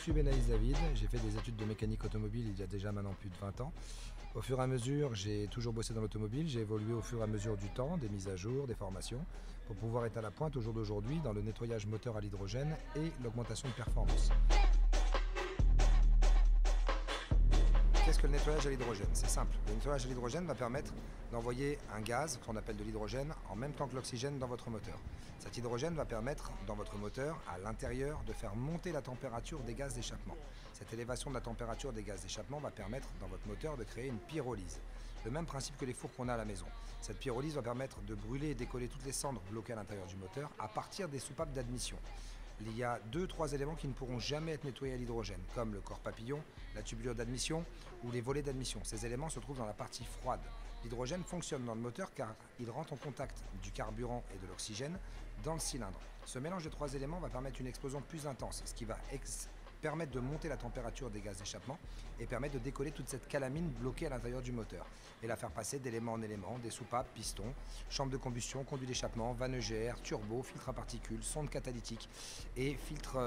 suis Benaïs David, j'ai fait des études de mécanique automobile il y a déjà maintenant plus de 20 ans. Au fur et à mesure, j'ai toujours bossé dans l'automobile, j'ai évolué au fur et à mesure du temps, des mises à jour, des formations, pour pouvoir être à la pointe au jour d'aujourd'hui dans le nettoyage moteur à l'hydrogène et l'augmentation de performance. Qu'est-ce que le nettoyage à l'hydrogène? C'est simple. Le nettoyage à l'hydrogène va permettre d'envoyer un gaz, qu'on appelle de l'hydrogène, en même temps que l'oxygène dans votre moteur. Cet hydrogène va permettre, dans votre moteur, à l'intérieur, de faire monter la température des gaz d'échappement. Cette élévation de la température des gaz d'échappement va permettre, dans votre moteur, de créer une pyrolyse. Le même principe que les fours qu'on a à la maison. Cette pyrolyse va permettre de brûler et décoller toutes les cendres bloquées à l'intérieur du moteur à partir des soupapes d'admission. Il y a 2-3 éléments qui ne pourront jamais être nettoyés à l'hydrogène, comme le corps papillon, la tubulure d'admission ou les volets d'admission. Ces éléments se trouvent dans la partie froide. L'hydrogène fonctionne dans le moteur car il rentre en contact du carburant et de l'oxygène dans le cylindre. Ce mélange de 3 éléments va permettre une explosion plus intense, ce qui va permettre de monter la température des gaz d'échappement et permettre de décoller toute cette calamine bloquée à l'intérieur du moteur et la faire passer d'élément en élément, des soupapes, pistons, chambre de combustion, conduit d'échappement, vanne EGR, turbo, filtre à particules, sonde catalytique et filtre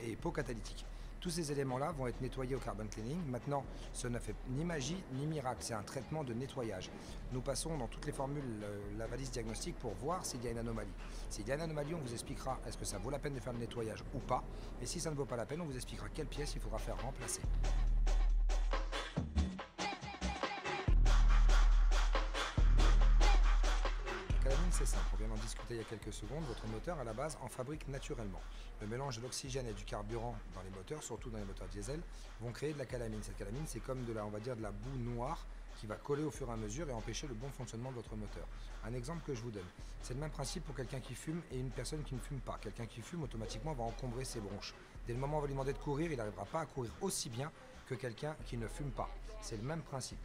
et pot catalytique. Tous ces éléments-là vont être nettoyés au carbon cleaning. Maintenant, ce ne fait ni magie ni miracle, c'est un traitement de nettoyage. Nous passons dans toutes les formules la valise diagnostique pour voir s'il y a une anomalie. S'il y a une anomalie, on vous expliquera est-ce que ça vaut la peine de faire le nettoyage ou pas. Et si ça ne vaut pas la peine, on vous expliquera quelle pièce il faudra faire remplacer. La calamine, c'est simple, on vient d'en discuter il y a quelques secondes. Votre moteur, à la base, en fabrique naturellement. Le mélange de l'oxygène et du carburant dans les moteurs, surtout dans les moteurs diesel, vont créer de la calamine. Cette calamine, c'est comme on va dire, de la boue noire qui va coller au fur et à mesure et empêcher le bon fonctionnement de votre moteur. Un exemple que je vous donne, c'est le même principe pour quelqu'un qui fume et une personne qui ne fume pas. Quelqu'un qui fume, automatiquement, va encombrer ses bronches. Dès le moment où on va lui demander de courir, il n'arrivera pas à courir aussi bien que quelqu'un qui ne fume pas. C'est le même principe.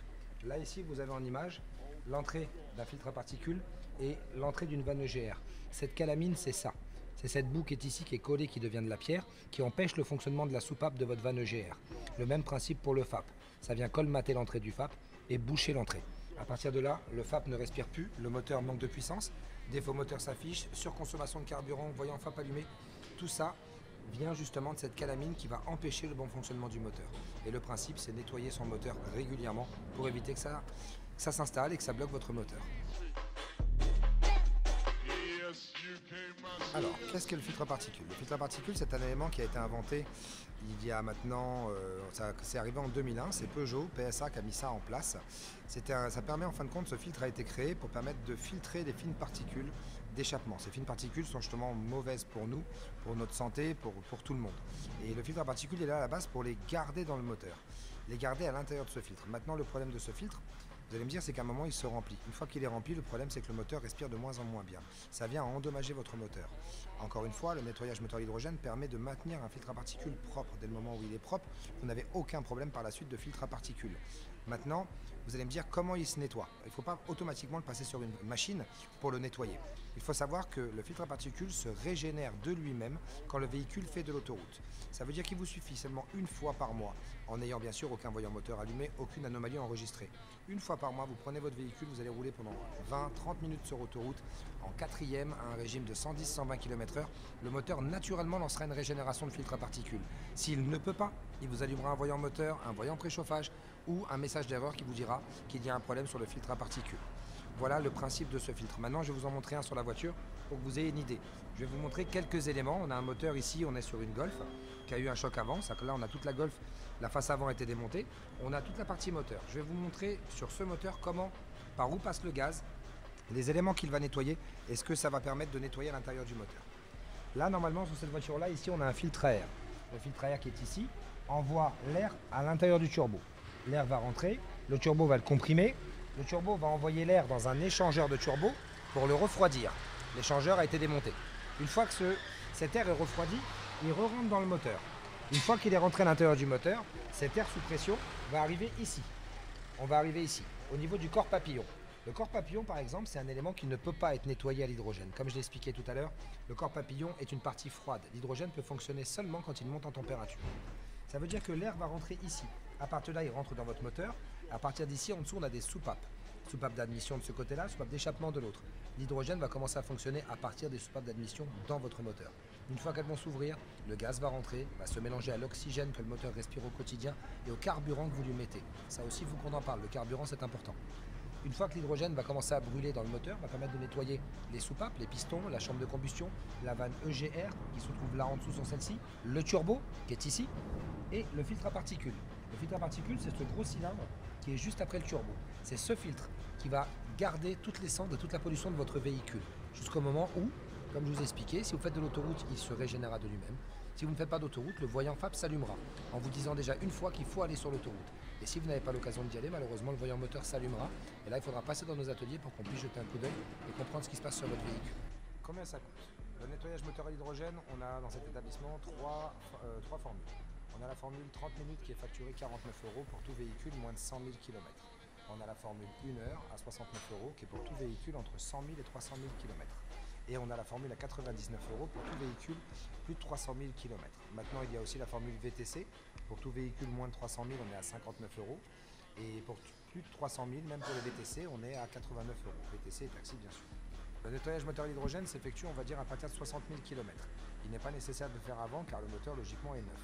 Là, ici, vous avez en image l'entrée d'un filtre à particules et l'entrée d'une vanne EGR. Cette calamine, c'est ça. C'est cette boue qui est ici, qui est collée, qui devient de la pierre, qui empêche le fonctionnement de la soupape de votre vanne EGR. Le même principe pour le FAP. Ça vient colmater l'entrée du FAP et boucher l'entrée. À partir de là, le FAP ne respire plus, le moteur manque de puissance, défaut moteur s'affiche, surconsommation de carburant, voyant FAP allumé. Tout ça vient justement de cette calamine qui va empêcher le bon fonctionnement du moteur. Et le principe, c'est nettoyer son moteur régulièrement pour éviter que ça s'installe et que ça bloque votre moteur. Alors, qu'est-ce que le filtre à particules? Le filtre à particules, c'est un élément qui a été inventé il y a maintenant, c'est arrivé en 2001, c'est Peugeot, PSA qui a mis ça en place. Ça permet en fin de compte, ce filtre a été créé pour permettre de filtrer les fines particules d'échappement. Ces fines particules sont justement mauvaises pour nous, pour notre santé, pour tout le monde. Et le filtre à particules est là à la base pour les garder dans le moteur, les garder à l'intérieur de ce filtre. Maintenant, le problème de ce filtre, vous allez me dire, c'est qu'à un moment, il se remplit. Une fois qu'il est rempli, le problème, c'est que le moteur respire de moins en moins bien. Ça vient à endommager votre moteur. Encore une fois, le nettoyage moteur à l'hydrogène permet de maintenir un filtre à particules propre. Dès le moment où il est propre, vous n'avez aucun problème par la suite de filtre à particules. Maintenant, vous allez me dire comment il se nettoie. Il ne faut pas automatiquement le passer sur une machine pour le nettoyer. Il faut savoir que le filtre à particules se régénère de lui-même quand le véhicule fait de l'autoroute. Ça veut dire qu'il vous suffit seulement une fois par mois, en n'ayant bien sûr aucun voyant moteur allumé, aucune anomalie enregistrée. Une fois par mois, vous prenez votre véhicule, vous allez rouler pendant 20-30 minutes sur autoroute, en quatrième, à un régime de 110-120 km/h. Le moteur naturellement lancera une régénération de filtre à particules. S'il ne peut pas, il vous allumera un voyant moteur, un voyant préchauffage ou un message d'erreur qui vous dira qu'il y a un problème sur le filtre à particules. Voilà le principe de ce filtre. Maintenant, je vais vous en montrer un sur la voiture pour que vous ayez une idée. Je vais vous montrer quelques éléments. On a un moteur ici, on est sur une Golf qui a eu un choc avant. Là, on a toute la Golf, la face avant a été démontée. On a toute la partie moteur. Je vais vous montrer sur ce moteur par où passe le gaz, les éléments qu'il va nettoyer et ce que ça va permettre de nettoyer à l'intérieur du moteur. Là, normalement, sur cette voiture-là, ici, on a un filtre à air. Le filtre à air qui est ici envoie l'air à l'intérieur du turbo. L'air va rentrer, le turbo va le comprimer. Le turbo va envoyer l'air dans un échangeur de turbo pour le refroidir. L'échangeur a été démonté. Une fois que cet air est refroidi, il re-rentre dans le moteur. Une fois qu'il est rentré à l'intérieur du moteur, cet air sous pression va arriver ici. On va arriver ici, au niveau du corps papillon. Le corps papillon, par exemple, c'est un élément qui ne peut pas être nettoyé à l'hydrogène. Comme je l'ai expliqué tout à l'heure, le corps papillon est une partie froide. L'hydrogène peut fonctionner seulement quand il monte en température. Ça veut dire que l'air va rentrer ici. À partir de là, il rentre dans votre moteur. À partir d'ici, en dessous, on a des soupapes. Soupape d'admission de ce côté-là, soupape d'échappement de l'autre. L'hydrogène va commencer à fonctionner à partir des soupapes d'admission dans votre moteur. Une fois qu'elles vont s'ouvrir, le gaz va rentrer, va se mélanger à l'oxygène que le moteur respire au quotidien et au carburant que vous lui mettez. Ça aussi, il faut qu'on en parle, le carburant c'est important. Une fois que l'hydrogène va commencer à brûler dans le moteur, va permettre de nettoyer les soupapes, les pistons, la chambre de combustion, la vanne EGR qui se trouve là en dessous sur celle-ci, le turbo qui est ici et le filtre à particules. Le filtre à particules, c'est ce gros cylindre qui est juste après le turbo. C'est ce filtre qui va garder toutes les cendres et toute la pollution de votre véhicule jusqu'au moment où, comme je vous ai expliqué, si vous faites de l'autoroute, il se régénérera de lui-même. Si vous ne faites pas d'autoroute, le voyant FAB s'allumera en vous disant déjà une fois qu'il faut aller sur l'autoroute. Et si vous n'avez pas l'occasion d'y aller, malheureusement, le voyant moteur s'allumera. Et là, il faudra passer dans nos ateliers pour qu'on puisse jeter un coup d'œil et comprendre ce qui se passe sur votre véhicule. Combien ça coûte? Le nettoyage moteur à l'hydrogène, on a dans cet établissement trois formules. On a la formule 30 minutes qui est facturée 49 € pour tout véhicule moins de 100 000 km. On a la formule 1 heure à 69 € qui est pour tout véhicule entre 100 000 et 300 000 km. Et on a la formule à 99 € pour tout véhicule plus de 300 000 km. Maintenant, il y a aussi la formule VTC. Pour tout véhicule moins de 300 000, on est à 59 €. Et pour plus de 300 000, même pour les VTC, on est à 89 €. VTC et taxi, bien sûr. Le nettoyage moteur à l'hydrogène s'effectue, on va dire, à partir de 60 000 km. Il n'est pas nécessaire de le faire avant car le moteur, logiquement, est neuf.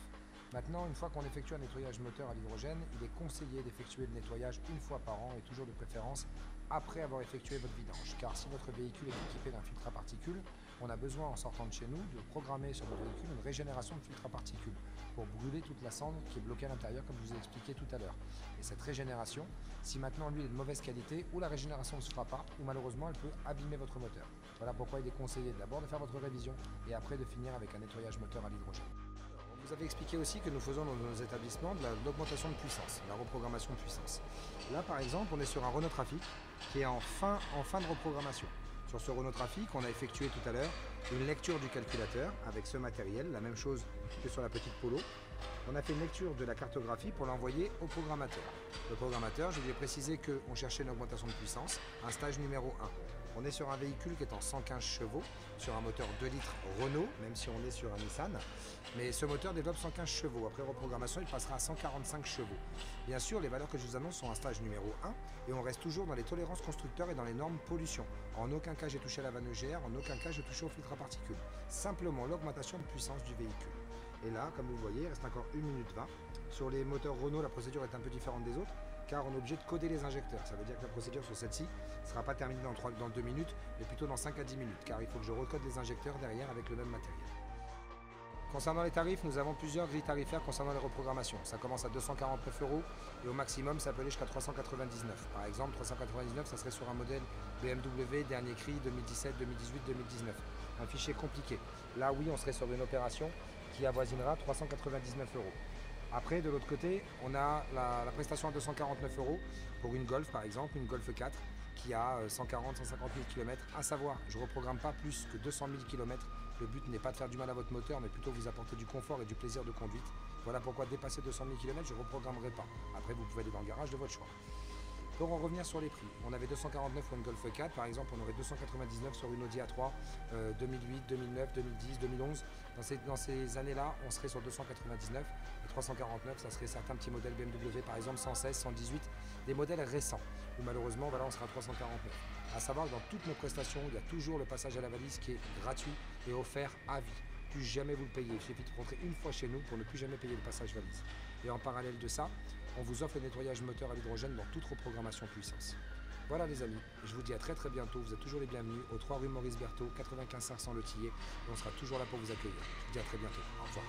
Maintenant, une fois qu'on effectue un nettoyage moteur à l'hydrogène, il est conseillé d'effectuer le nettoyage une fois par an et toujours de préférence après avoir effectué votre vidange. Car si votre véhicule est équipé d'un filtre à particules, on a besoin en sortant de chez nous de programmer sur votre véhicule une régénération de filtre à particules pour brûler toute la cendre qui est bloquée à l'intérieur comme je vous ai expliqué tout à l'heure. Et cette régénération, si maintenant l'huile est de mauvaise qualité, ou la régénération ne se fera pas, ou malheureusement elle peut abîmer votre moteur. Voilà pourquoi il est conseillé d'abord de faire votre révision et après de finir avec un nettoyage moteur à l'hydrogène. Vous avez expliqué aussi que nous faisons dans nos établissements de l'augmentation de puissance, de la reprogrammation de puissance. Là par exemple, on est sur un Renault Trafic qui est en fin de reprogrammation. Sur ce Renault Trafic, on a effectué tout à l'heure une lecture du calculateur avec ce matériel, la même chose que sur la petite Polo. On a fait une lecture de la cartographie pour l'envoyer au programmateur. Le programmateur, je lui ai précisé qu'on cherchait une augmentation de puissance, un stage numéro 1. On est sur un véhicule qui est en 115 chevaux, sur un moteur 2 litres Renault, même si on est sur un Nissan. Mais ce moteur développe 115 chevaux. Après reprogrammation, il passera à 145 chevaux. Bien sûr, les valeurs que je vous annonce sont un stage numéro 1 et on reste toujours dans les tolérances constructeurs et dans les normes pollution. En aucun cas, j'ai touché à la vanne EGR, en aucun cas, j'ai touché au filtre à particules. Simplement l'augmentation de puissance du véhicule. Et là, comme vous le voyez, il reste encore 1 minute 20. Sur les moteurs Renault, la procédure est un peu différente des autres, car on est obligé de coder les injecteurs. Ça veut dire que la procédure sur celle-ci ne sera pas terminée dans 2 minutes, mais plutôt dans 5 à 10 minutes, car il faut que je recode les injecteurs derrière avec le même matériel. Concernant les tarifs, nous avons plusieurs grilles tarifaires concernant les reprogrammations. Ça commence à 249 € et au maximum ça peut aller jusqu'à 399. Par exemple, 399 ça serait sur un modèle BMW dernier cri 2017, 2018, 2019. Un fichier compliqué. Là oui, on serait sur une opération qui avoisinera 399 €. Après, de l'autre côté, on a la prestation à 249 € pour une Golf par exemple, une Golf 4 qui a 140, 150 000 km. À savoir, je ne reprogramme pas plus que 200 000 km. Le but n'est pas de faire du mal à votre moteur, mais plutôt vous apporter du confort et du plaisir de conduite. Voilà pourquoi dépasser 200 000 km, je ne reprogrammerai pas. Après, vous pouvez aller dans le garage de votre choix. Pour en revenir sur les prix, on avait 249 pour une Golf 4, par exemple, on aurait 299 sur une Audi A3 2008, 2009, 2010, 2011. Dans ces années-là, on serait sur 299 et 349, ça serait certains petits modèles BMW, par exemple 116, 118, des modèles récents, où malheureusement, voilà, on sera à 349. À savoir que dans toutes nos prestations, il y a toujours le passage à la valise qui est gratuit et offert à vie. Plus jamais vous le payez. Il suffit de rentrer une fois chez nous pour ne plus jamais payer le passage valise. Et en parallèle de ça, on vous offre le nettoyage moteur à l'hydrogène dans toute reprogrammation puissance. Voilà les amis, je vous dis à très bientôt, vous êtes toujours les bienvenus au 3 rue Maurice Berthaud, 95 500 Le Tillet, et on sera toujours là pour vous accueillir. Je vous dis à très bientôt, au revoir.